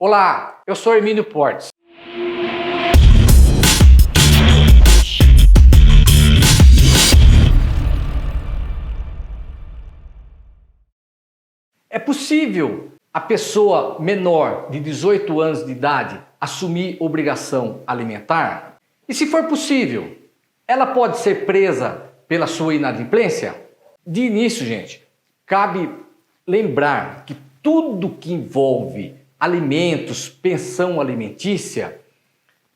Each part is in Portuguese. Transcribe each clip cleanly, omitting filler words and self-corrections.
Olá, eu sou Hermínio Portes. É possível a pessoa menor de 18 anos de idade assumir obrigação alimentar? E se for possível, ela pode ser presa pela sua inadimplência? De início, gente, cabe lembrar que tudo que envolve alimentos, pensão alimentícia,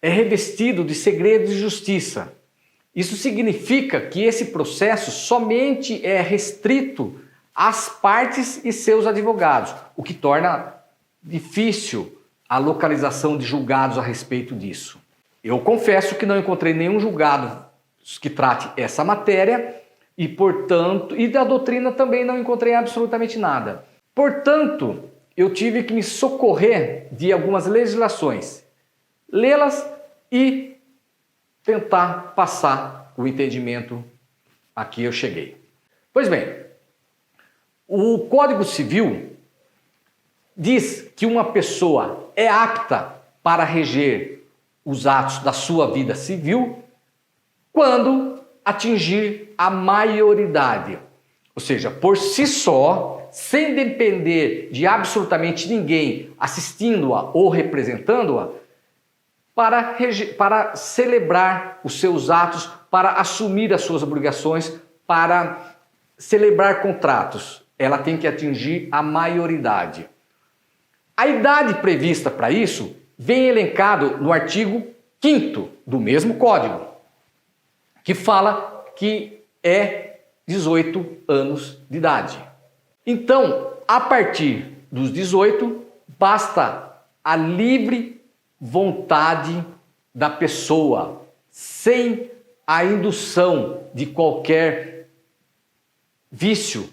é revestido de segredo de justiça. Isso significa que esse processo somente é restrito às partes e seus advogados, o que torna difícil a localização de julgados a respeito disso. Eu confesso que não encontrei nenhum julgado que trate essa matéria e, portanto, e da doutrina também não encontrei absolutamente nada. Portanto, eu tive que me socorrer de algumas legislações, lê-las e tentar passar o entendimento a que eu cheguei. Pois bem, o Código Civil diz que uma pessoa é apta para reger os atos da sua vida civil quando atingir a maioridade, ou seja, por si só, sem depender de absolutamente ninguém assistindo-a ou representando-a, para celebrar os seus atos, para assumir as suas obrigações, para celebrar contratos. Ela tem que atingir a maioridade. A idade prevista para isso vem elencado no artigo 5º do mesmo Código, que fala que é 18 anos de idade. Então, a partir dos 18, basta a livre vontade da pessoa, sem a indução de qualquer vício,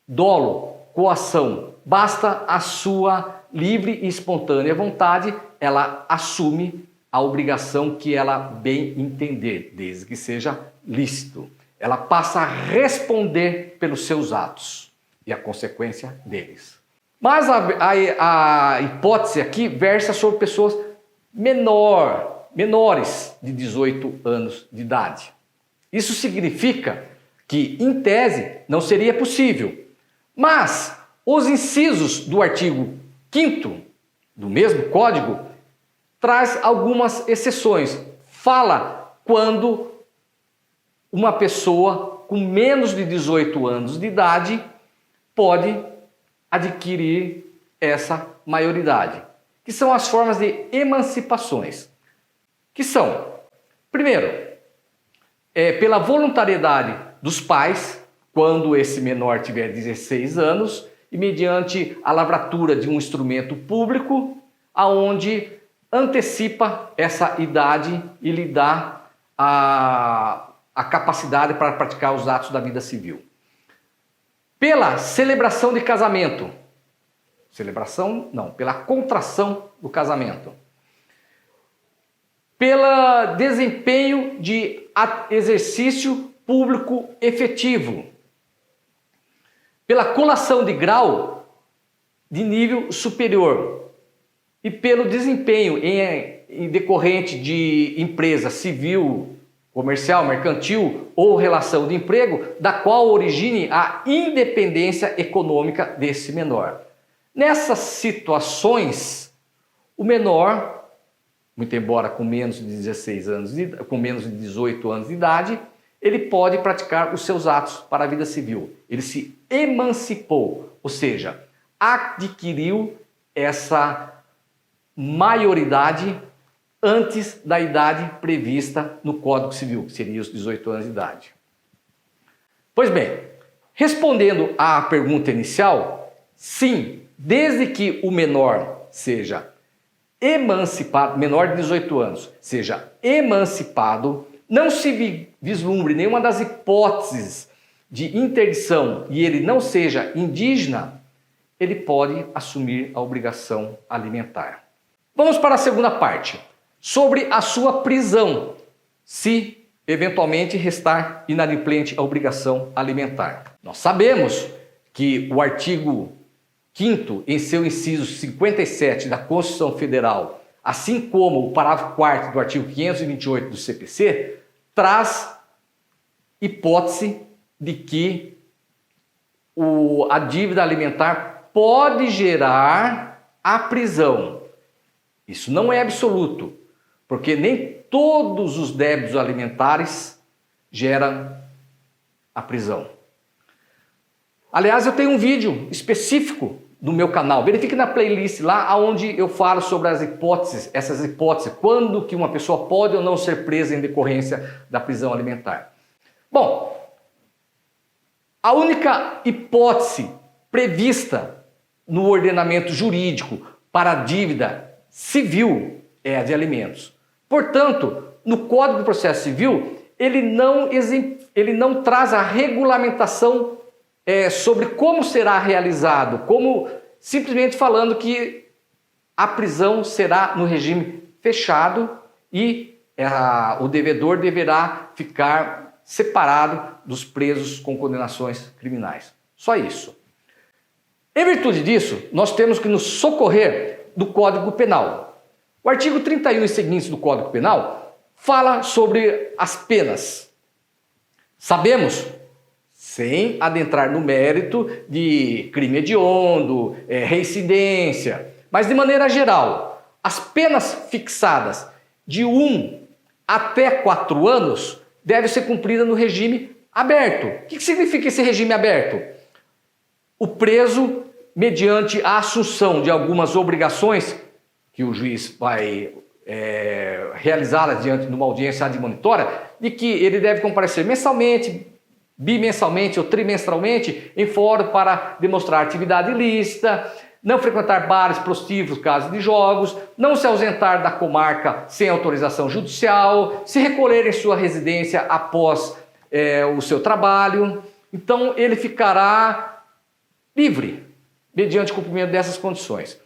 dolo, coação. Basta a sua livre e espontânea vontade, ela assume a obrigação que ela bem entender, desde que seja lícito. Ela passa a responder pelos seus atos e a consequência deles. Mas a hipótese aqui versa sobre pessoas menores de 18 anos de idade. Isso significa que, em tese, não seria possível. Mas os incisos do artigo 5º do mesmo Código traz algumas exceções. Fala quando uma pessoa com menos de 18 anos de idade pode adquirir essa maioridade, que são as formas de emancipações, que são, primeiro, pela voluntariedade dos pais, quando esse menor tiver 16 anos, e mediante a lavratura de um instrumento público, aonde antecipa essa idade e lhe dá a capacidade para praticar os atos da vida civil. Pela celebração de casamento. Pela contração do casamento. Pelo desempenho de exercício público efetivo. Pela colação de grau de nível superior. E pelo desempenho em decorrente de empresa civil, comercial, mercantil ou relação de emprego, da qual origine a independência econômica desse menor. Nessas situações, o menor, muito embora com menos de 16 anos, com menos de 18 anos de idade, ele pode praticar os seus atos para a vida civil. Ele se emancipou, ou seja, adquiriu essa maioridade antes da idade prevista no Código Civil, que seria os 18 anos de idade. Pois bem, respondendo à pergunta inicial, sim, desde que o menor seja emancipado, menor de 18 anos, seja emancipado, não se vislumbre nenhuma das hipóteses de interdição e ele não seja indígena, ele pode assumir a obrigação alimentar. Vamos para a segunda parte. Sobre a sua prisão, se eventualmente restar inadimplente a obrigação alimentar. Nós sabemos que o artigo 5º, em seu inciso 57 da Constituição Federal, assim como o parágrafo 4º do artigo 528 do CPC, traz hipótese de que a dívida alimentar pode gerar a prisão. Isso não é absoluto, porque nem todos os débitos alimentares geram a prisão. Aliás, eu tenho um vídeo específico no meu canal. Verifique na playlist lá onde eu falo sobre as hipóteses, essas hipóteses, quando que uma pessoa pode ou não ser presa em decorrência da prisão alimentar. Bom, a única hipótese prevista no ordenamento jurídico para a dívida civil é a de alimentos. Portanto, no Código de Processo Civil, ele não traz a regulamentação sobre como será realizado, como simplesmente falando que a prisão será no regime fechado e o devedor deverá ficar separado dos presos com condenações criminais. Só isso. Em virtude disso, nós temos que nos socorrer do Código Penal. O artigo 31 e seguintes do Código Penal fala sobre as penas. Sabemos, sem adentrar no mérito de crime hediondo, reincidência, mas de maneira geral, as penas fixadas de 1 até 4 anos devem ser cumpridas no regime aberto. O que significa esse regime aberto? O preso, mediante a assunção de algumas obrigações que o juiz vai realizá-las diante de uma audiência admonitória, de que ele deve comparecer mensalmente, bimensalmente ou trimestralmente em fórum para demonstrar atividade ilícita, não frequentar bares, prostíbulos, casas de jogos, não se ausentar da comarca sem autorização judicial, se recolher em sua residência após o seu trabalho. Então ele ficará livre, mediante o cumprimento dessas condições.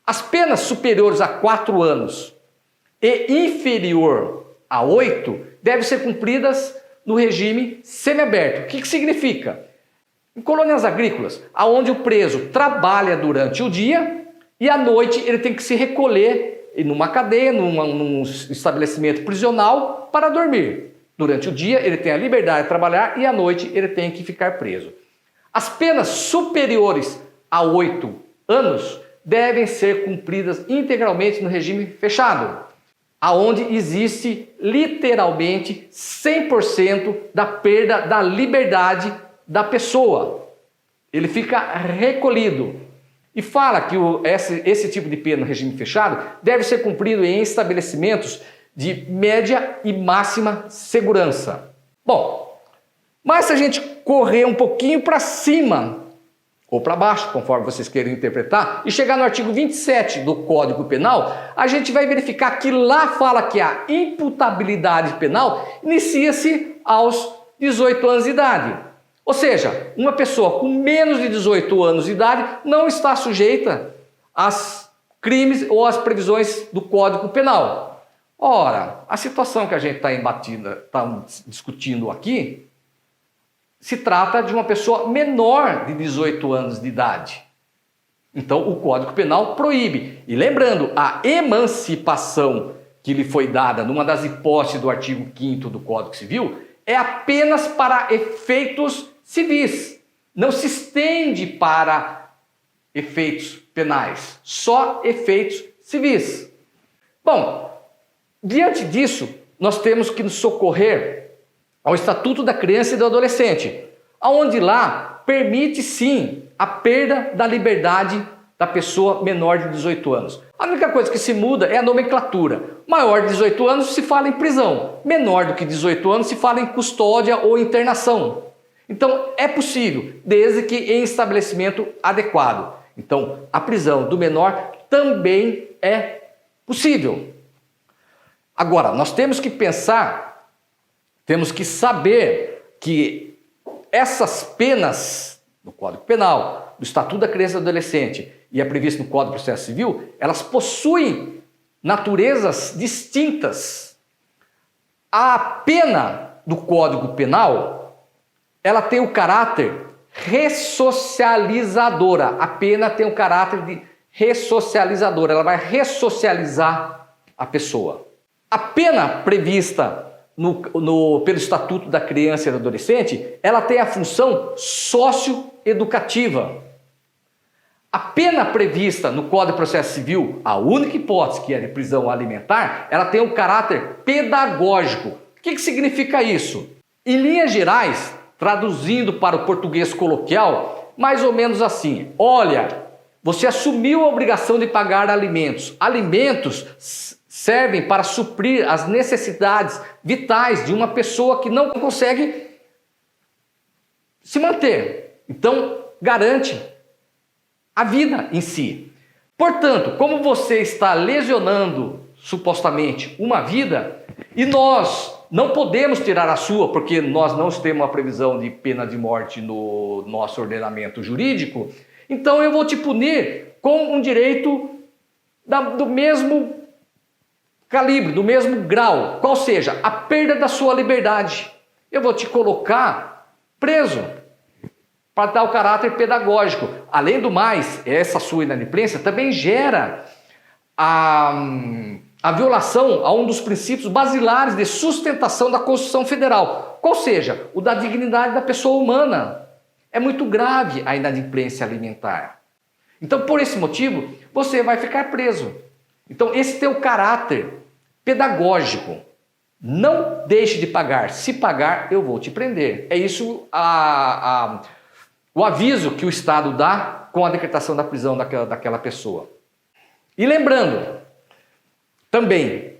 As penas superiores a 4 anos e inferior a 8 devem ser cumpridas no regime semiaberto. O que significa? Em colônias agrícolas, onde o preso trabalha durante o dia e à noite ele tem que se recolher numa cadeia, num estabelecimento prisional para dormir. Durante o dia ele tem a liberdade de trabalhar e à noite ele tem que ficar preso. As penas superiores a 8 anos devem ser cumpridas integralmente no regime fechado, aonde existe literalmente 100% da perda da liberdade da pessoa. Ele fica recolhido. E fala que esse tipo de pena no regime fechado deve ser cumprido em estabelecimentos de média e máxima segurança. Bom, mas se a gente correr um pouquinho para cima ou para baixo, conforme vocês queiram interpretar, e chegar no artigo 27 do Código Penal, a gente vai verificar que lá fala que a imputabilidade penal inicia-se aos 18 anos de idade. Ou seja, uma pessoa com menos de 18 anos de idade não está sujeita aos crimes ou às previsões do Código Penal. Ora, a situação que a gente está discutindo aqui se trata de uma pessoa menor de 18 anos de idade. Então, o Código Penal proíbe. E lembrando, a emancipação que lhe foi dada numa das hipóteses do artigo 5º do Código Civil é apenas para efeitos civis. Não se estende para efeitos penais, só efeitos civis. Bom, diante disso, nós temos que nos socorrer ao Estatuto da Criança e do Adolescente, onde lá permite sim a perda da liberdade da pessoa menor de 18 anos. A única coisa que se muda é a nomenclatura. Maior de 18 anos se fala em prisão, menor do que 18 anos se fala em custódia ou internação. Então é possível, desde que em estabelecimento adequado. Então a prisão do menor também é possível. Agora, nós temos que pensar, temos que saber que essas penas do Código Penal, do Estatuto da Criança e do Adolescente e é previsto no Código de Processo Civil, elas possuem naturezas distintas. A pena do Código Penal, ela tem o caráter ressocializadora. A pena tem o caráter de ressocializadora, ela vai ressocializar a pessoa. A pena prevista pelo Estatuto da Criança e do Adolescente, ela tem a função socioeducativa. A pena prevista no Código de Processo Civil, a única hipótese que é de prisão alimentar, ela tem um caráter pedagógico. O que significa isso? Em linhas gerais, traduzindo para o português coloquial, mais ou menos assim: olha, você assumiu a obrigação de pagar alimentos. Alimentos servem para suprir as necessidades vitais de uma pessoa que não consegue se manter. Então, garante a vida em si. Portanto, como você está lesionando supostamente uma vida, e nós não podemos tirar a sua, porque nós não temos uma previsão de pena de morte no nosso ordenamento jurídico, então eu vou te punir com um direito do mesmo calibre, do mesmo grau, qual seja a perda da sua liberdade. Eu vou te colocar preso para dar o caráter pedagógico. Além do mais, essa sua inadimplência também gera a violação a um dos princípios basilares de sustentação da Constituição Federal, qual seja o da dignidade da pessoa humana. É muito grave a inadimplência alimentar. Então, por esse motivo, você vai ficar preso. Então, esse tem o caráter pedagógico. Não deixe de pagar. Se pagar, eu vou te prender. É isso o aviso que o Estado dá com a decretação da prisão daquela pessoa. E lembrando, também,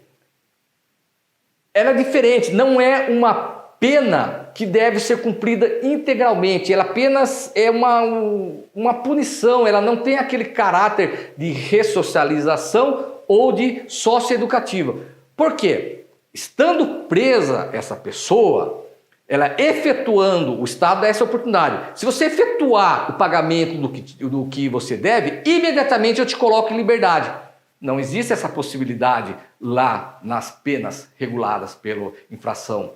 ela é diferente, não é uma pena que deve ser cumprida integralmente, ela apenas é uma punição, ela não tem aquele caráter de ressocialização ou de socioeducativa. Por quê? Estando presa essa pessoa, ela efetuando, o Estado dá essa oportunidade. Se você efetuar o pagamento do que você deve, imediatamente eu te coloco em liberdade. Não existe essa possibilidade lá nas penas reguladas pela infração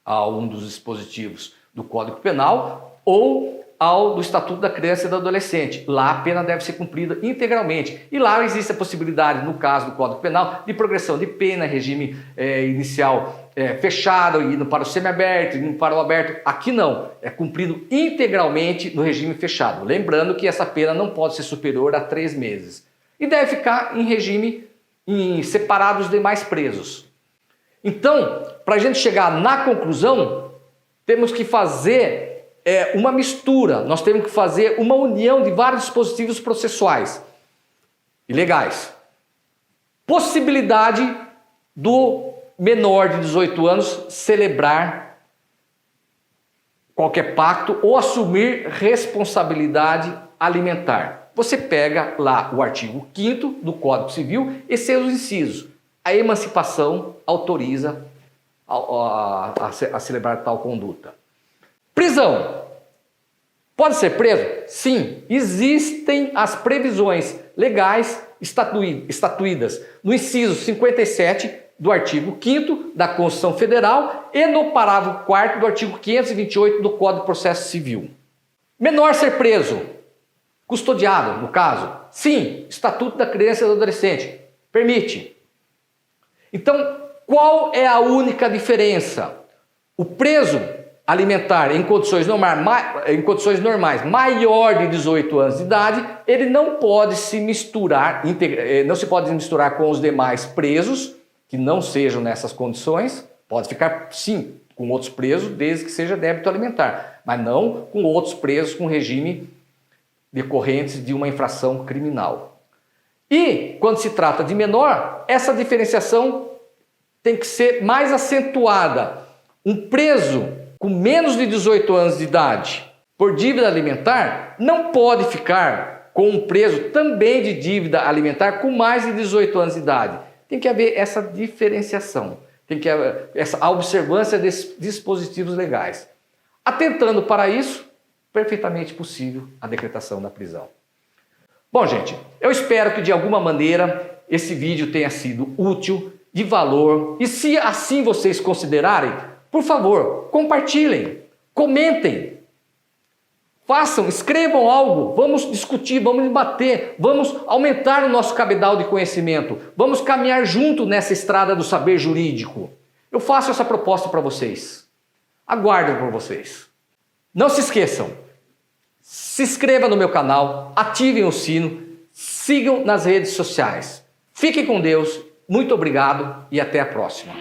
a um dos dispositivos do Código Penal ou ao do Estatuto da Criança e do Adolescente. Lá a pena deve ser cumprida integralmente. E lá existe a possibilidade, no caso do Código Penal, de progressão de pena, regime inicial fechado, indo para o semiaberto, indo para o aberto. Aqui não, é cumprido integralmente no regime fechado. Lembrando que essa pena não pode ser superior a 3 meses. E deve ficar em regime separado dos demais presos. Então, para a gente chegar na conclusão, temos que fazer uma mistura, nós temos que fazer uma união de vários dispositivos processuais e legais. Possibilidade do menor de 18 anos celebrar qualquer pacto ou assumir responsabilidade alimentar. Você pega lá o artigo 5º do Código Civil e seus incisos. A emancipação autoriza a celebrar tal conduta. Prisão. Pode ser preso? Sim. Existem as previsões legais estatuídas no inciso 57 do artigo 5º da Constituição Federal e no parágrafo 4º do artigo 528 do Código de Processo Civil. Menor ser preso, custodiado, no caso. Sim, Estatuto da Criança e do Adolescente permite. Então, qual é a única diferença? O preso alimentar em condições normais, maior de 18 anos de idade, ele não pode se misturar, não se pode misturar com os demais presos que não sejam nessas condições. Pode ficar, sim, com outros presos, desde que seja débito alimentar, mas não com outros presos com regime decorrentes de uma infração criminal. E, quando se trata de menor, essa diferenciação tem que ser mais acentuada. Um preso com menos de 18 anos de idade por dívida alimentar não pode ficar com um preso também de dívida alimentar com mais de 18 anos de idade. Tem que haver essa diferenciação, tem que haver a observância desses dispositivos legais. Atentando para isso, perfeitamente possível a decretação da prisão. Bom, gente, eu espero que de alguma maneira esse vídeo tenha sido útil, de valor, e se assim vocês considerarem, por favor, compartilhem, comentem. Façam, escrevam algo, vamos discutir, vamos debater, vamos aumentar o nosso cabedal de conhecimento, vamos caminhar junto nessa estrada do saber jurídico. Eu faço essa proposta para vocês. Aguardo por vocês. Não se esqueçam, se inscreva no meu canal, ativem o sino, sigam nas redes sociais. Fiquem com Deus, muito obrigado e até a próxima.